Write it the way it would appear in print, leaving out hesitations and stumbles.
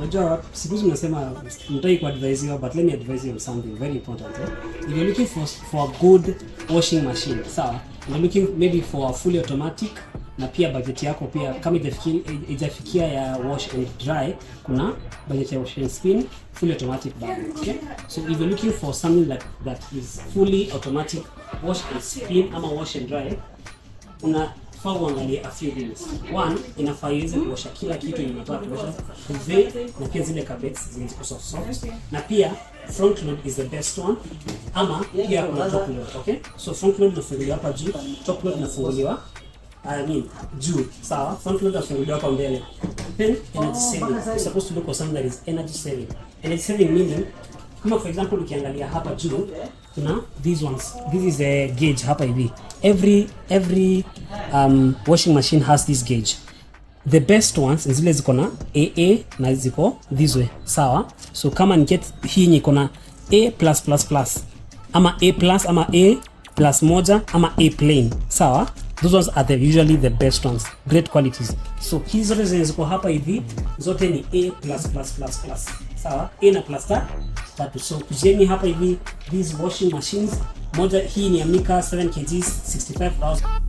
unajua siku hizi unasema mtaki ku advise you, but let me advise you on something very important. If you're looking for a good washing machine, sawa, you're looking maybe for a fully automatic, na pia budget yako pia kama ijafikia ya wash and dry, kuna budget ya wash and spin fully automatic bado. Okay, so if you're looking for something like that is fully automatic wash and spin ama wash and dry, unafaa uangalie a few things. One, inafaa iweze kuosha kila kitu inataka kuosha, duvet na pia zile carpets ziko soft, na pia front load is the best one, ama pia kuna top load. Okay, so front load inafunguliwa hapa juu, top load inafunguliwa juu, sawa. Front load inafunguliwa hapa mbele. Then energy saving, you're supposed to look for something that is energy saving. Energy saving meaning, kama for example ukiangalia hapa juu kuna these ones, this is a gauge hapa hivi. Every washing machine has this gauge. The best ones zile ziko na AA na ziko this way, sawa. So kama niket hii niko na A+++, ama A+, ama A plus moja, ama A plain, sawa. Those ones are usually the best ones, great qualities. So hizi zote ziko hapa hivi zote ni A++++, sawa. A na plus tatu. So kujeni hapa hivi these washing machines, moja hii ni Amica 7 kg 65,000.